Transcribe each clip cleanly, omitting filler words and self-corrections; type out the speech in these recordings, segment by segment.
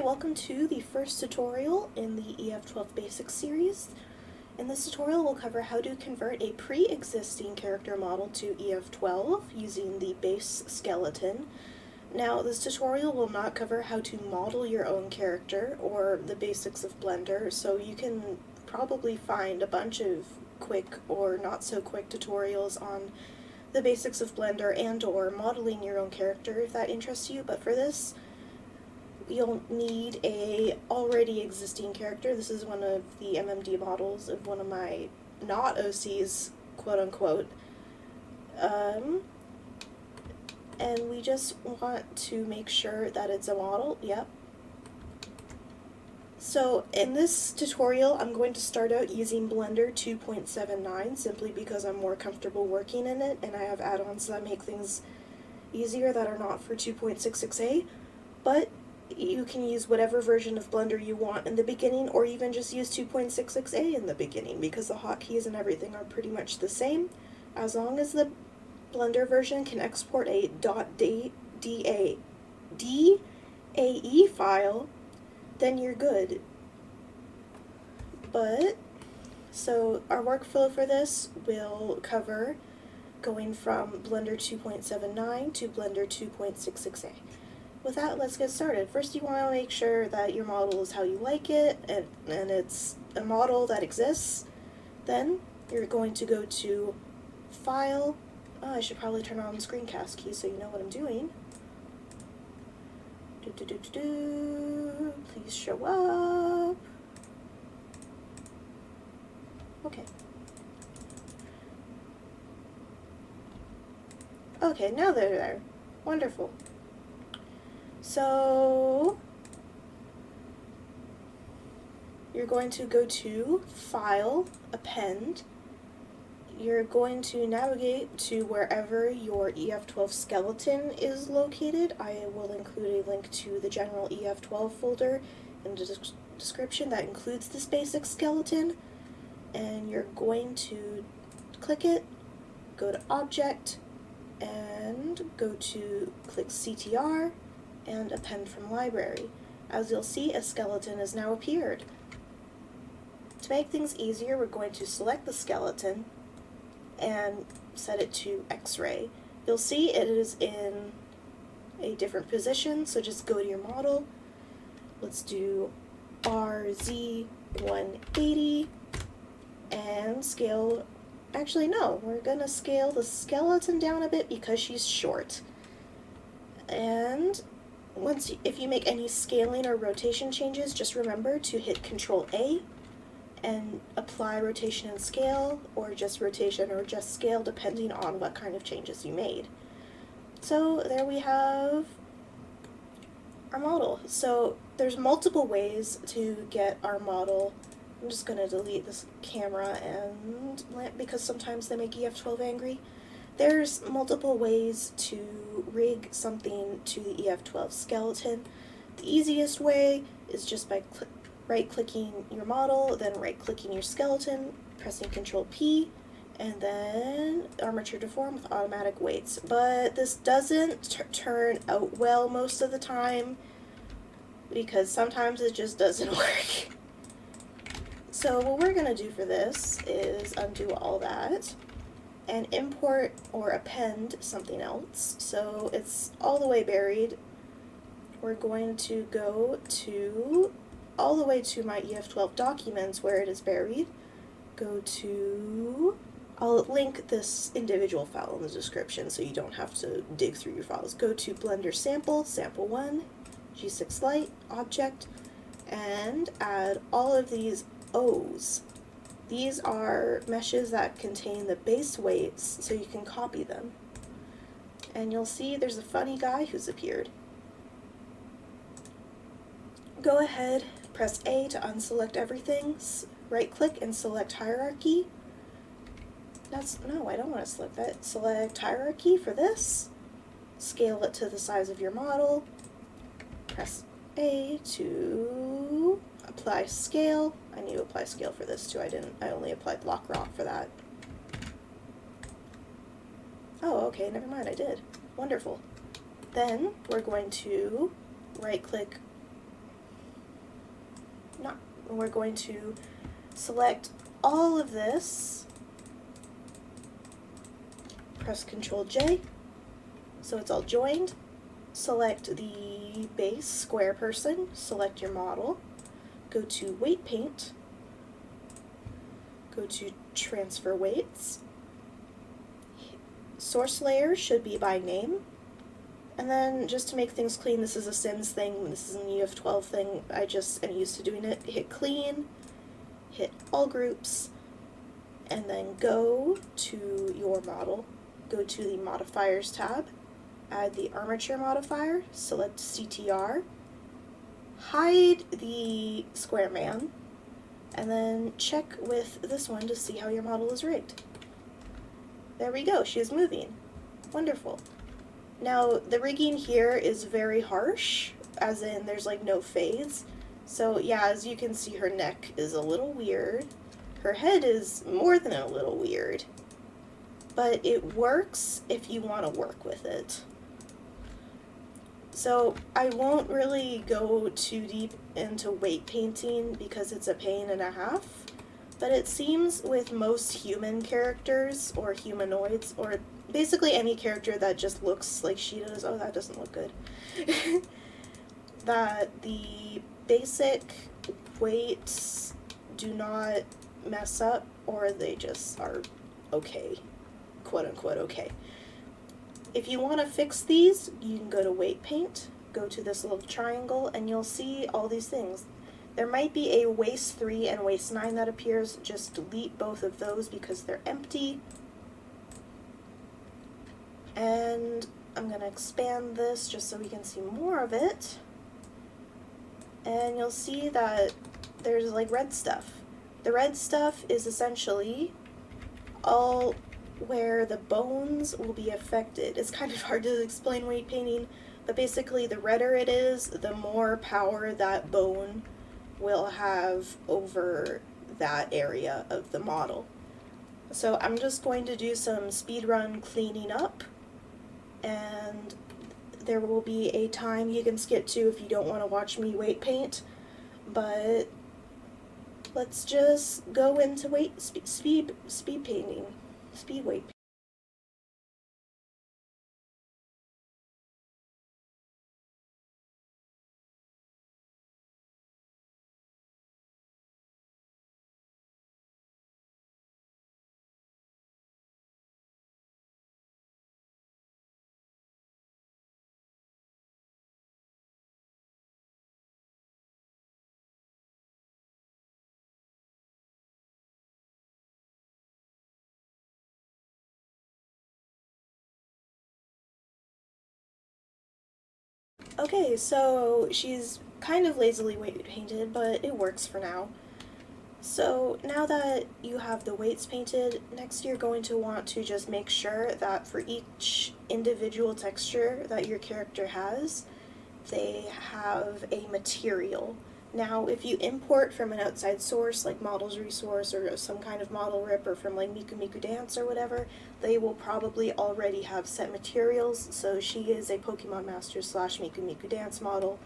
welcome to the first tutorial in the EF-12 Basics series. In this tutorial we'll cover how to convert a pre-existing character model to EF-12 using the base skeleton. Now this tutorial will not cover how to model your own character or the basics of Blender, so you can probably find a bunch of quick or not so quick tutorials on the basics of Blender and or modeling your own character if that interests you, but for this you'll need a already existing character. This is one of the MMD models of one of my not OCs, quote unquote. And we just want to make sure that it's a model. Yep. So in this tutorial I'm going to start out using Blender 2.79 simply because I'm more comfortable working in it and I have add-ons that make things easier that are not for 2.66a, but you can use whatever version of Blender you want in the beginning, or even just use 2.66a in the beginning because the hotkeys and everything are pretty much the same. As long as the Blender version can export a .dae file, then you're good. So our workflow for this will cover going from Blender 2.79 to Blender 2.66a. With that, let's get started. First you want to make sure that your model is how you like it, and it's a model that exists. Then you're going to go to File. I should probably turn on the screencast key so you know what I'm doing. Please show up. Okay. Okay, now they're there. Wonderful. So you're going to go to File, Append. You're going to navigate to wherever your EF-12 skeleton is located. I will include a link to the general EF-12 folder in the description that includes this basic skeleton. And you're going to click it, go to Object, and go to click CTR, and append from library. As you'll see, a skeleton has now appeared. To make things easier, we're going to select the skeleton and set it to X-ray. You'll see it is in a different position, so just go to your model. Let's do RZ180 and scale. Actually, no, we're gonna scale the skeleton down a bit because she's short. And if you make any scaling or rotation changes, just remember to hit Control A and apply rotation and scale, or just rotation or just scale depending on what kind of changes you made. So there we have our model. So there's multiple ways to get our model. I'm just going to delete this camera and lamp because sometimes they make EF-12 angry. There's multiple ways to rig something to the EF-12 skeleton. The easiest way is just by right-clicking your model, then right-clicking your skeleton, pressing Control P, and then Armature Deform with automatic weights. But this doesn't turn out well most of the time because sometimes it just doesn't work. So what we're going to do for this is undo all that and import or append something else. So it's all the way buried. We're going to go to all the way to my EF-12 documents where it is buried. Go to, I'll link this individual file in the description so you don't have to dig through your files. Go to Blender Sample, Sample 1, G6 Light, Object, and add all of these O's. These are meshes that contain the base weights so you can copy them. And you'll see there's a funny guy who's appeared. Go ahead, press A to unselect everything, right click and select hierarchy. No, I don't want to select that. Select hierarchy for this, scale it to the size of your model, press A to apply scale. I need to apply scale for this too. I only applied block rock for that. Oh, okay, never mind, I did. Wonderful. Then we're going to right click And we're going to select all of this, press Ctrl J, so it's all joined. Select the base square person, select your model, go to weight paint, go to transfer weights, source layer should be by name, and then just to make things clean, this is a Sims thing, this is an EF-12 thing, I just am used to doing it, hit clean, hit all groups, and then go to your model, go to the modifiers tab, add the armature modifier, select CTR, hide the square man, and then check with this one to see how your model is rigged. There we go, she is moving. Wonderful. Now, the rigging here is very harsh, as in there's like no fades. So yeah, as you can see, her neck is a little weird. Her head is more than a little weird. But it works if you want to work with it. So I won't really go too deep into weight painting because it's a pain and a half, but it seems with most human characters or humanoids, or basically any character that just looks like she does, oh that doesn't look good, that the basic weights do not mess up, or they just are okay, quote unquote okay. If you want to fix these, you can go to weight paint, go to this little triangle, and you'll see all these things. There might be a waist 3 and waist 9 that appears. Just delete both of those because they're empty. And I'm going to expand this just so we can see more of it. And you'll see that there's like red stuff. The red stuff is essentially all where the bones will be affected. It's kind of hard to explain weight painting, but basically the redder it is, the more power that bone will have over that area of the model. So I'm just going to do some speedrun cleaning up, and there will be a time you can skip to if you don't want to watch me weight paint, but let's just go into speed painting. Speed weight. Okay, so she's kind of lazily weight painted, but it works for now. So now that you have the weights painted, next you're going to want to just make sure that for each individual texture that your character has, they have a material. Now, if you import from an outside source like Models Resource or some kind of model rip, or from like Miku Miku Dance or whatever, they will probably already have set materials. So she is a Pokemon Master / Miku Miku Dance model,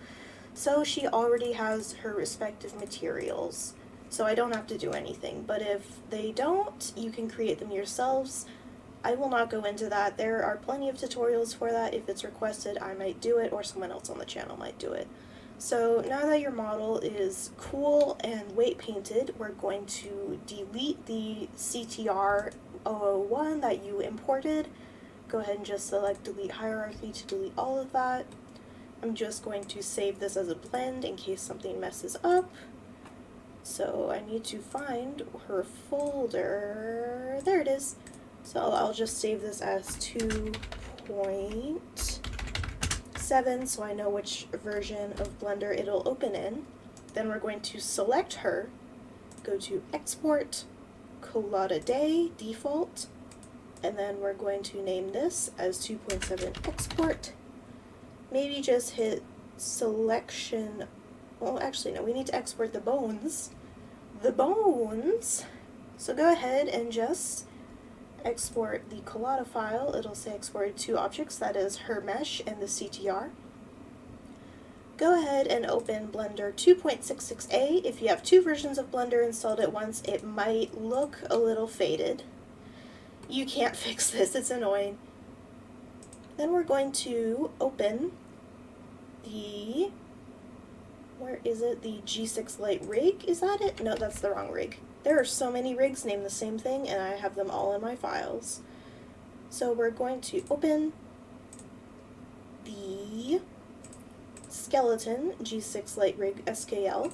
so she already has her respective materials. So I don't have to do anything, but if they don't, you can create them yourselves. I will not go into that. There are plenty of tutorials for that. If it's requested, I might do it, or someone else on the channel might do it. So now that your model is cool and weight painted, we're going to delete the CTR 001 that you imported. Go ahead and just select delete hierarchy to delete all of that. I'm just going to save this as a blend in case something messes up. So I need to find her folder. There it is. So I'll just save this as 2.7 so I know which version of Blender it'll open in. Then we're going to select her, go to Export, Collada Day, Default, and then we're going to name this as 2.7 Export. Maybe just hit Selection. Well, actually, no, we need to export the bones. The bones! So go ahead and just export the Collada file. It'll say exported 2 objects, that is her mesh and the CTR. go ahead and open Blender 2.66a. If you have two versions of Blender installed at once, it might look a little faded. You can't fix this, it's annoying. Then we're going to open the, where is it? The G6 Lite rig, is that it? No, that's the wrong rig. There are so many rigs named the same thing, and I have them all in my files. So we're going to open the skeleton G6 Lite rig SKL,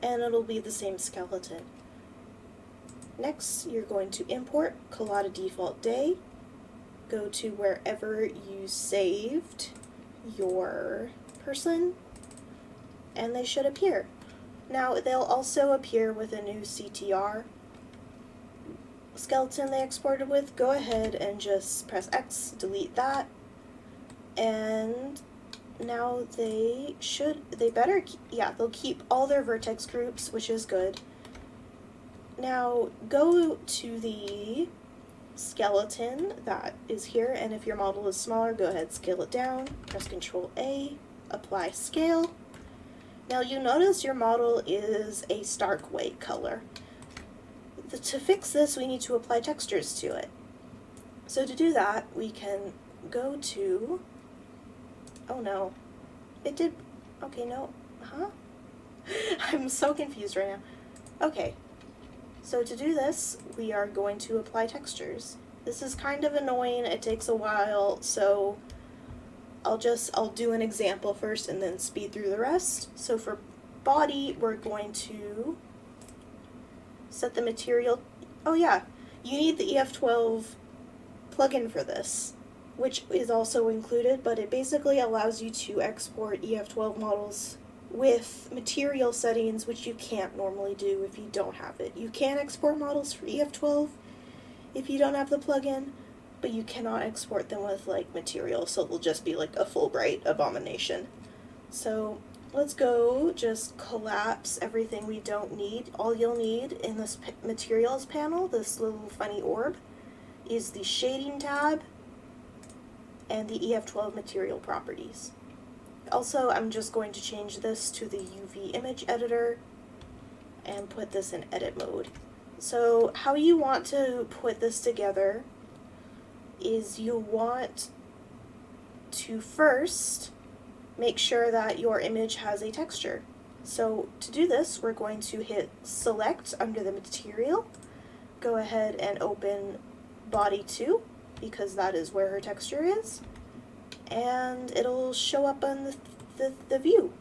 and it'll be the same skeleton. Next, you're going to import Collada default day, go to wherever you saved your person, and they should appear. Now, they'll also appear with a new CTR skeleton they exported with. Go ahead and just press X, delete that, and now they'll keep all their vertex groups, which is good. Now, go to the skeleton that is here, and if your model is smaller, go ahead, scale it down, press Ctrl A, apply scale. Now you notice your model is a stark white color. To fix this, we need to apply textures to it. So to do that, we can go to, oh no, it did, okay, no, huh? I'm so confused right now. Okay, so to do this, we are going to apply textures. This is kind of annoying, it takes a while, so I'll do an example first and then speed through the rest. So for body, we're going to set the material. Oh yeah, you need the EF-12 plugin for this, which is also included, but it basically allows you to export EF-12 models with material settings, which you can't normally do if you don't have it. You can export models for EF-12 if you don't have the plugin, but you cannot export them with like material, so it'll just be like a Fulbright abomination. So let's go just collapse everything we don't need. All you'll need in this materials panel, this little funny orb, is the shading tab and the EF-12 material properties. Also, I'm just going to change this to the UV image editor and put this in edit mode. So how you want to put this together is you want to first make sure that your image has a texture. So to do this, we're going to hit select under the material, go ahead and open body 2, because that is where her texture is, and it'll show up on the view.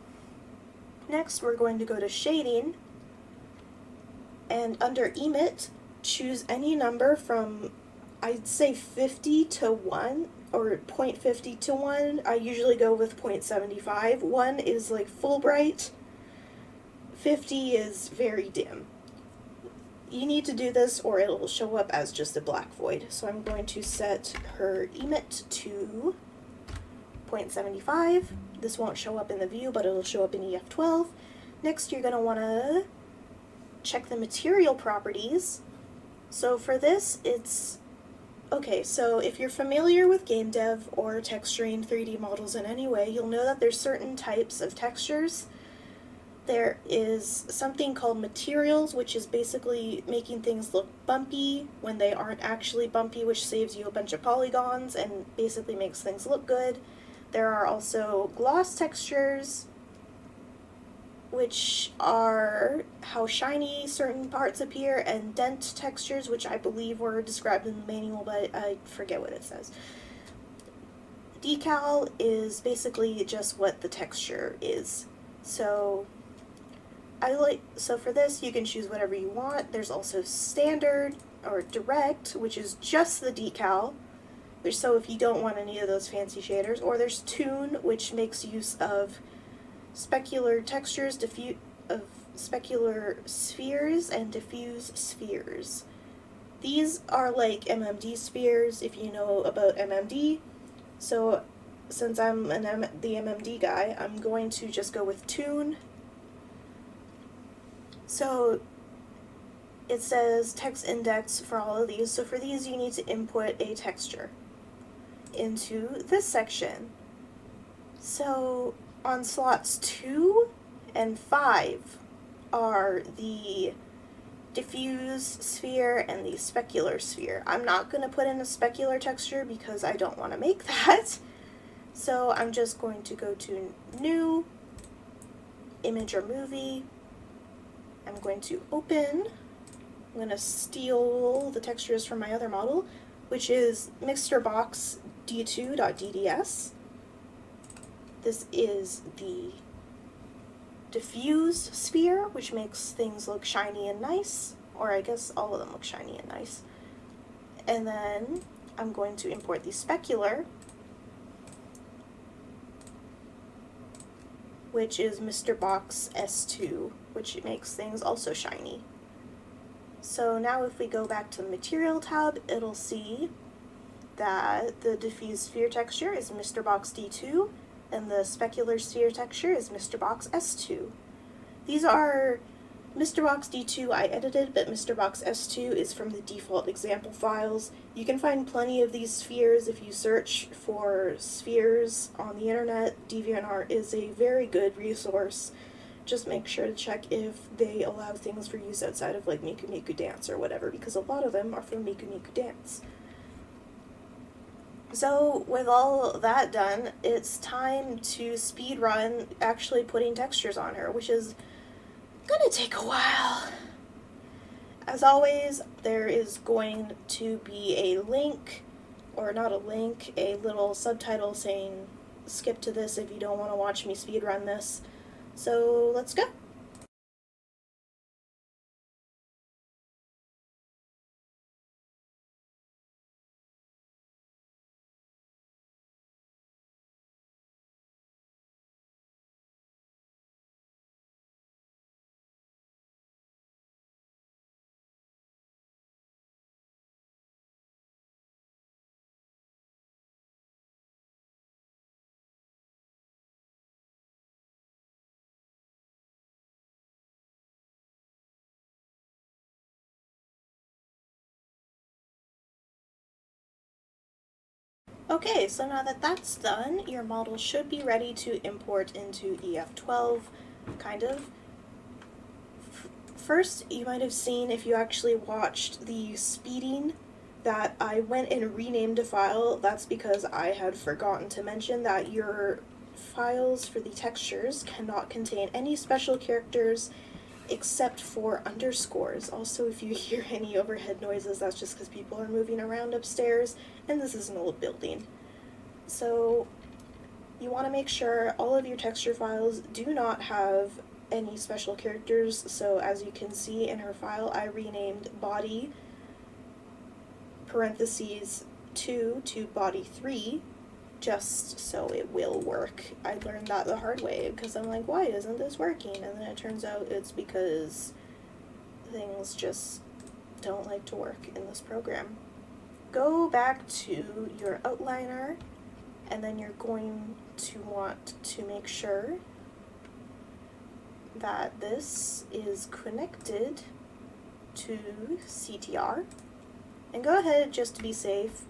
Next, we're going to go to shading, and under emit, choose any number from, I'd say 50 to 1, or 0.50 to 1. I usually go with 0.75. 1 is like full bright. 50 is very dim. You need to do this or it'll show up as just a black void. So I'm going to set her emit to 0.75. This won't show up in the view, but it'll show up in EF-12. Next, you're going to want to check the material properties. So for this, it's okay, so if you're familiar with game dev or texturing 3D models in any way, you'll know that there's certain types of textures. There is something called materials, which is basically making things look bumpy when they aren't actually bumpy, which saves you a bunch of polygons and basically makes things look good. There are also gloss textures, which are how shiny certain parts appear, and dent textures, which I believe were described in the manual, but I forget what it says. Decal is basically just what the texture is. So for this, you can choose whatever you want. There's also standard or direct, which is just the decal, so if you don't want any of those fancy shaders, or there's tune, which makes use of specular textures, specular spheres, and diffuse spheres. These are like MMD spheres, if you know about MMD. So since I'm the MMD guy, I'm going to just go with tune. So it says text index for all of these. So for these, you need to input a texture into this section. So On slots 2 and 5 are the diffuse sphere and the specular sphere. I'm not going to put in a specular texture because I don't want to make that. So I'm just going to go to New, Image or Movie. I'm going to open. I'm going to steal the textures from my other model, which is MixterBox D2.dds. This is the diffuse sphere, which makes things look shiny and nice, or I guess all of them look shiny and nice. And then I'm going to import the specular, which is MixterBox S2, which makes things also shiny. So now if we go back to the Material tab, it'll see that the diffuse sphere texture is MixterBox D2, and the specular sphere texture is MixterBox S2. These are MixterBox D2 I edited, but MixterBox S2 is from the default example files. You can find plenty of these spheres if you search for spheres on the internet. DeviantArt is a very good resource. Just make sure to check if they allow things for use outside of like Miku Miku Dance or whatever, because a lot of them are from Miku Miku Dance. So with all that done, it's time to speedrun actually putting textures on her, which is gonna take a while. As always, there is going to be a link, or not a link, a little subtitle saying skip to this if you don't want to watch me speedrun this. So let's go. Okay, so now that that's done, your model should be ready to import into EF-12, kind of. First, you might have seen, if you actually watched the speeding, that I went and renamed a file. That's because I had forgotten to mention that your files for the textures cannot contain any special characters except for underscores. Also, if you hear any overhead noises, that's just because people are moving around upstairs, and this is an old building. So you want to make sure all of your texture files do not have any special characters. So as you can see in her file, I renamed body parentheses 2 to body 3, just so it will work. I learned that the hard way because I'm like, why isn't this working? And then it turns out it's because things just don't like to work in this program. Go back to your outliner, and then you're going to want to make sure that this is connected to CTR. And go ahead, just to be safe,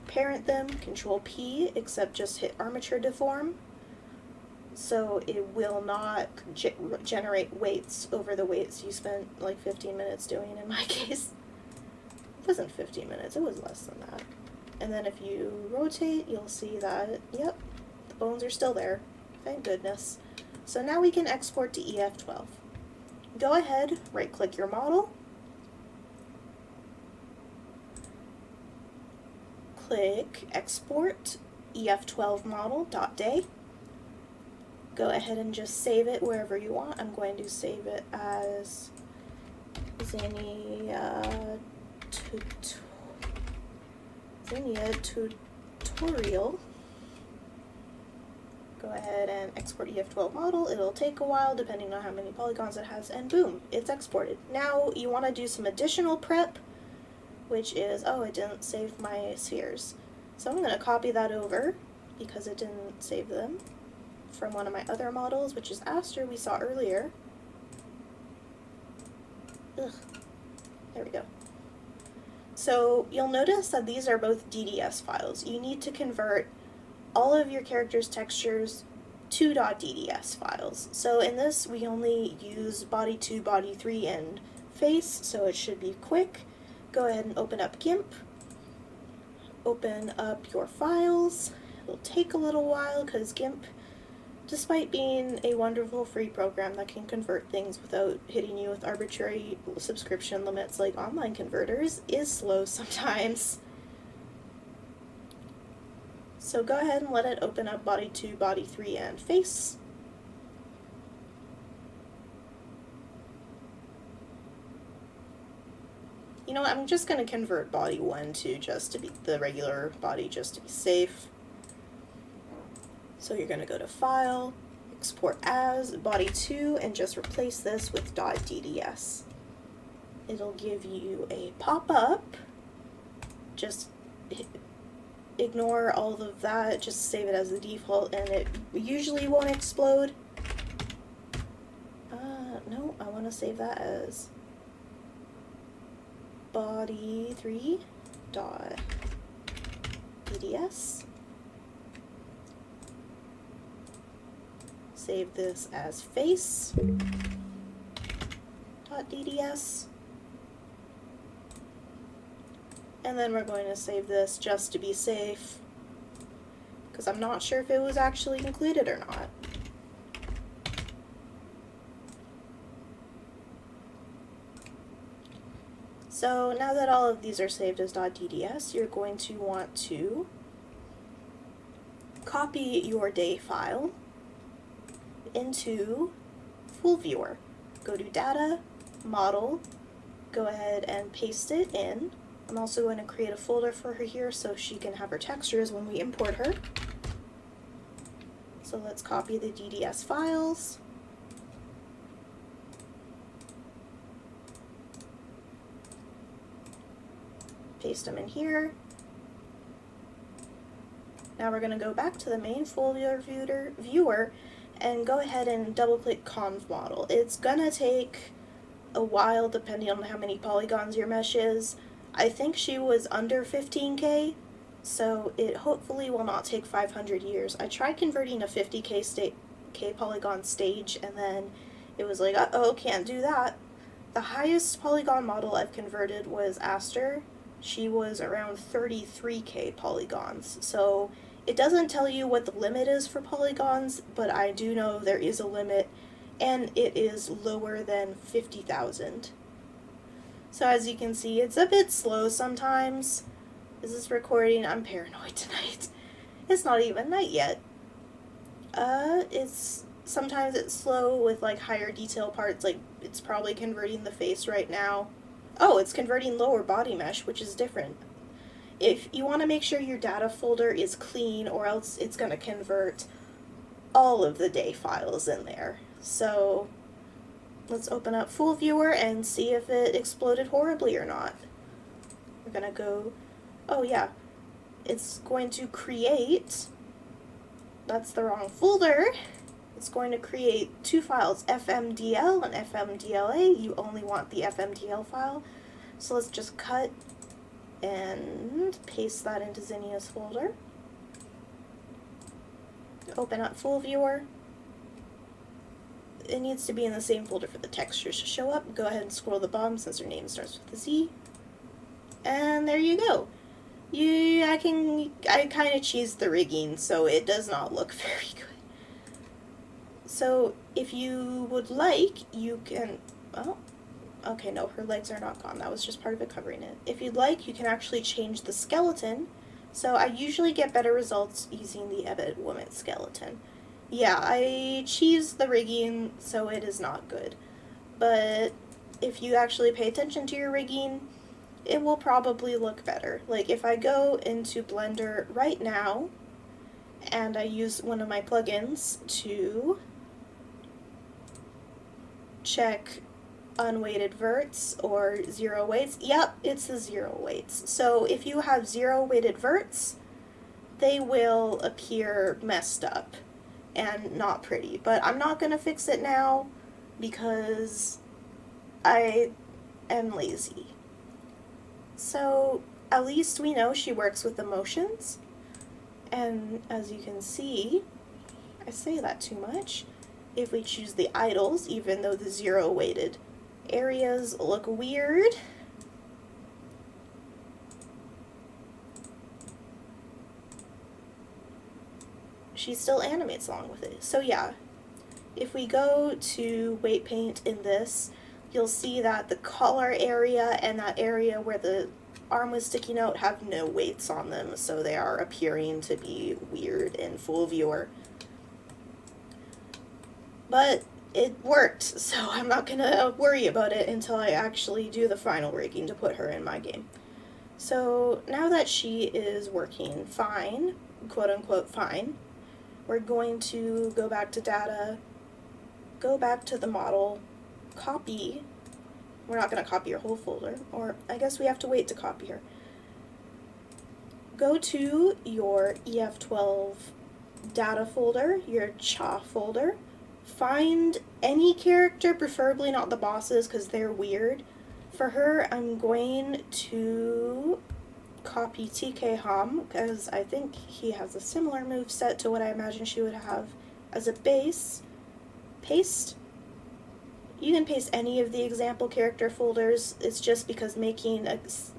parent them, Control P, except just hit armature deform, so it will not generate weights over the weights you spent like 15 minutes doing in my case. It wasn't 15 minutes, it was less than that. And then if you rotate, you'll see that, yep, the bones are still there. Thank goodness. So now we can export to EF-12. Go ahead, right-click your model, click Export EF-12 model.day. Go ahead and just save it wherever you want. I'm going to save it as Zinnia tutorial. Go ahead and export EF-12 model. It'll take a while depending on how many polygons it has, and boom, it's exported. Now you want to do some additional prep, which is, oh, it didn't save my spheres. So I'm going to copy that over because it didn't save them from one of my other models, which is Aster we saw earlier. Ugh. There we go. So you'll notice that these are both DDS files. You need to convert all of your characters' textures two .dds files. So in this, we only use body 2, body 3, and face, so it should be quick. Go ahead and open up GIMP. Open up your files. It'll take a little while because GIMP, despite being a wonderful free program that can convert things without hitting you with arbitrary subscription limits like online converters, is slow sometimes. So go ahead and let it open up body 2, body 3, and face. You know what, I'm just going to convert body 1 to just to be the regular body just to be safe. So you're going to go to File, Export As, Body 2, and just replace this with .dds. It'll give you a pop-up. Just ignore all of that, just save it as the default, and it usually won't explode. No, I want to save that as body 3 .dds. Save this as face .dds. And then we're going to save this just to be safe, because I'm not sure if it was actually included or not. So now that all of these are saved as .dds, you're going to want to copy your day file into foolviewer. Go to Data, Model, go ahead and paste it in. I'm also going to create a folder for her here so she can have her textures when we import her. So let's copy the DDS files. Paste them in here. Now we're going to go back to the main foolviewer viewer and go ahead and double click conv model. It's going to take a while depending on how many polygons your mesh is. I think she was under 15K, so it hopefully will not take 500 years. I tried converting a 50K polygon stage, and then it was like, uh-oh, can't do that. The highest polygon model I've converted was Aster. She was around 33K polygons, so it doesn't tell you what the limit is for polygons, but I do know there is a limit, and it is lower than 50,000. So as you can see, it's a bit slow sometimes. Is this recording? I'm paranoid tonight. It's not even night yet. Sometimes it's slow with like higher detail parts, like it's probably converting the face right now. Oh, it's converting lower body mesh, which is different. If you want to make sure your data folder is clean, or else it's going to convert all of the day files in there. So let's open up foolviewer and see if it exploded horribly or not. We're going to go, oh yeah, it's going to create, that's the wrong folder. It's going to create two files, FMDL and FMDLA. You only want the FMDL file. So let's just cut and paste that into Zinnia's folder. Open up foolviewer. It needs to be in the same folder for the textures to show up. Go ahead and scroll the bottom since her name starts with a Z. And there you go. I kind of cheesed the rigging, so it does not look very good. So if you would like, you can, well, okay, no, her legs are not gone. That was just part of it covering it. If you'd like, you can actually change the skeleton. So I usually get better results using the Ebit Woman skeleton. Yeah, I cheesed the rigging, so it is not good. But if you actually pay attention to your rigging, it will probably look better. Like if I go into Blender right now, and I use one of my plugins to check unweighted verts or zero weights. Yep, it's the zero weights. So if you have zero weighted verts, they will appear messed up and not pretty. But I'm not going to fix it now because I am lazy. So at least we know she works with emotions. And as you can see, I say that too much. If we choose the idles, even though the 0 weighted areas look weird, she still animates along with it. So yeah, if we go to weight paint in this, you'll see that the collar area and that area where the arm was sticking out have no weights on them, so they are appearing to be weird in full viewer. But it worked, so I'm not gonna worry about it until I actually do the final rigging to put her in my game. So now that she is working fine, quote unquote fine, we're going to go back to data, go back to the model, copy. We're not going to copy her whole folder, or I guess we have to wait to copy her. Go to your EF-12 data folder, your CHA folder, find any character, preferably not the bosses because they're weird. For her, I'm going to copy TK Hom because I think he has a similar moveset to what I imagine she would have as a base. Paste. You can paste any of the example character folders. It's just because making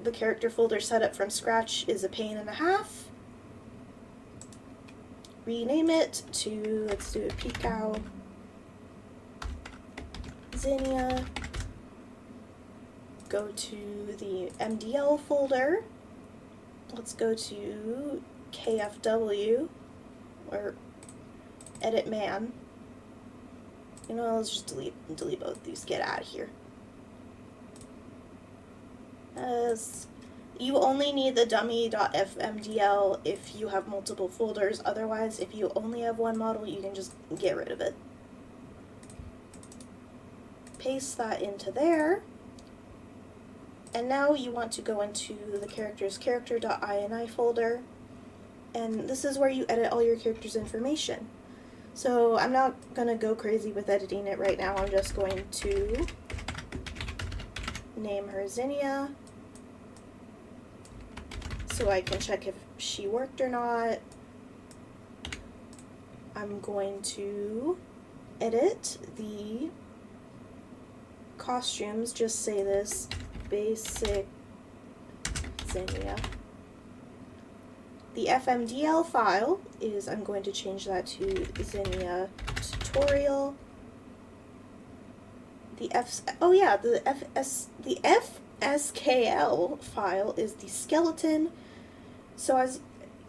the character folder setup from scratch is a pain and a half. Rename it to, let's do a Pikau Zinnia. Go to the MDL folder. Let's go to KFW, or Edit Man. You know, let's just delete both these. Get out of here. You only need the dummy.fmdl if you have multiple folders. Otherwise, if you only have one model, you can just get rid of it. Paste that into there. And now you want to go into the character's character.ini folder, and this is where you edit all your character's information. So I'm not going to go crazy with editing it right now. I'm just going to name her Zinnia so I can check if she worked or not. I'm going to edit the costumes, just say this, basic Zinnia. The FMDL file is, I'm going to change that to Zinnia tutorial. The FSKL file is the skeleton. So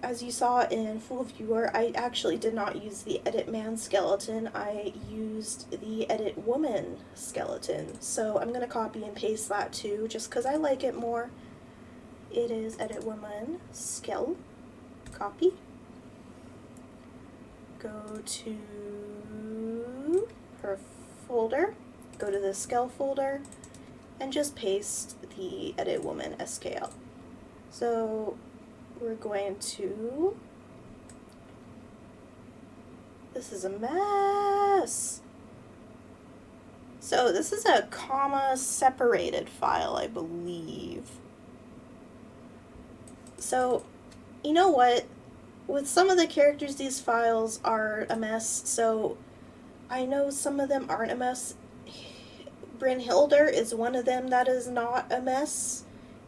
as you saw in full viewer, I actually did not use the edit man skeleton. I used the edit woman skeleton. So I'm going to copy and paste that too, just because I like it more. It is edit woman skell. Copy. Go to her folder. Go to the skell folder and just paste the edit woman SKL. So we're going to, this is a mess. So this is a comma separated file, I believe. So you know what? With some of the characters, these files are a mess, so I know some of them aren't a mess. Brynhildr is one of them that is not a mess,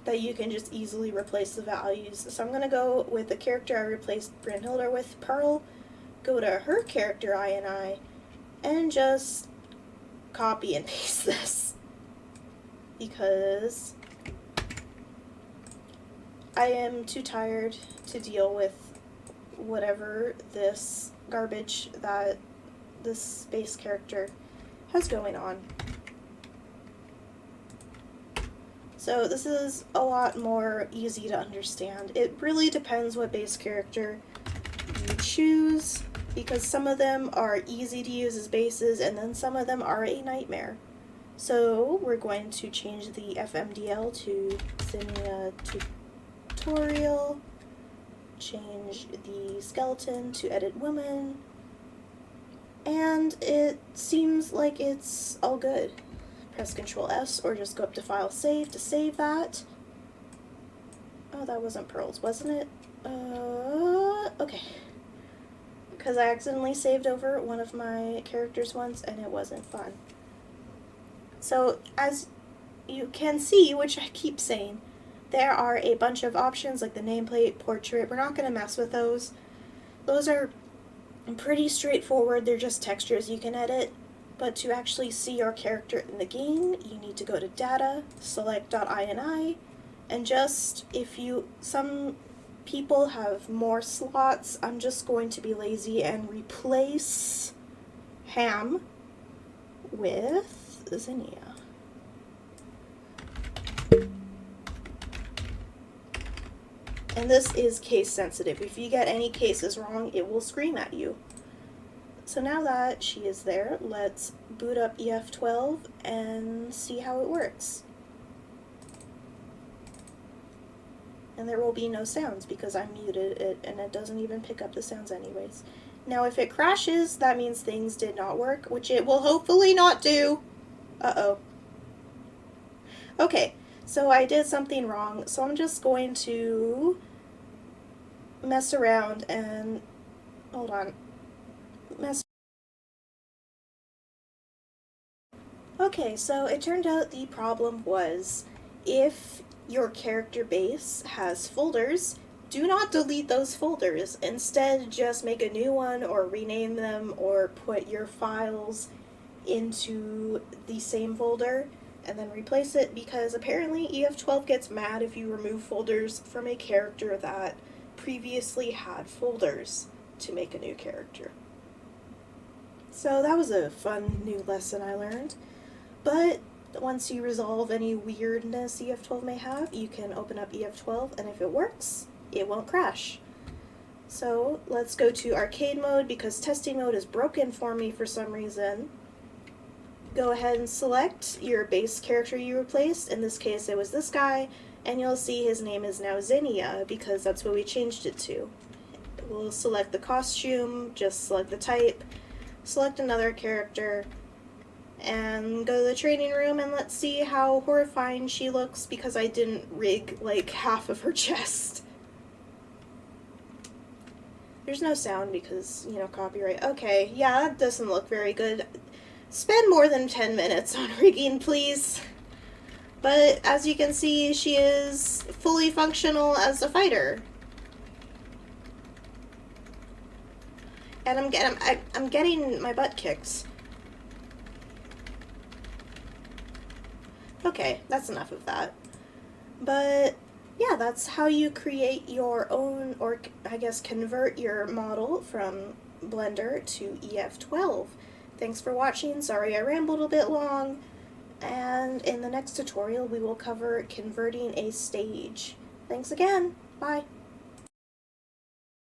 that you can just easily replace the values. So I'm going to go with the character I replaced Brynhildr with, Pearl, go to her character INI, and just copy and paste this. Because I am too tired to deal with whatever this garbage that this base character has going on. So this is a lot more easy to understand. It really depends what base character you choose, because some of them are easy to use as bases and then some of them are a nightmare. So we're going to change the FMDL to Zinnia tutorial, change the skeleton to edit woman, and it seems like it's all good. Press Ctrl S or just go up to File Save to save that. Oh, that wasn't Pearl's, wasn't it? Okay. because I accidentally saved over one of my characters once and it wasn't fun. So as you can see, which I keep saying, there are a bunch of options like the nameplate, portrait. We're not going to mess with those. Those are pretty straightforward. They're just textures you can edit. But to actually see your character in the game, you need to go to data, select .ini, and just some people have more slots, I'm just going to be lazy and replace Ham with Zinnia. And this is case sensitive. If you get any cases wrong, it will scream at you. So now that she is there, let's boot up EF-12 and see how it works. And there will be no sounds because I muted it and it doesn't even pick up the sounds anyways. Now if it crashes, that means things did not work, which it will hopefully not do. Uh-oh. Okay, so I did something wrong, so I'm just going to mess around and, hold on, Okay, so it turned out the problem was if your character base has folders, do not delete those folders. Instead, just make a new one or rename them or put your files into the same folder and then replace it, because apparently EF-12 gets mad if you remove folders from a character that previously had folders to make a new character. So that was a fun new lesson I learned. But once you resolve any weirdness EF-12 may have, you can open up EF-12, and if it works, it won't crash. So let's go to arcade mode because testing mode is broken for me for some reason. Go ahead and select your base character you replaced. In this case, it was this guy, and you'll see his name is now Zinnia because that's what we changed it to. We'll select the costume, just select the type, select another character, and go to the training room, and let's see how horrifying she looks because I didn't rig like half of her chest. There's no sound because, you know, copyright. Okay, yeah, that doesn't look very good. Spend more than 10 minutes on rigging, please. But as you can see, she is fully functional as a fighter. And I'm getting my butt kicked. Okay, that's enough of that. But yeah, that's how you create your own, or I guess convert your model from Blender to EF-12. Thanks for watching. Sorry I rambled a bit long. And in the next tutorial we will cover converting a stage. Thanks again. Bye.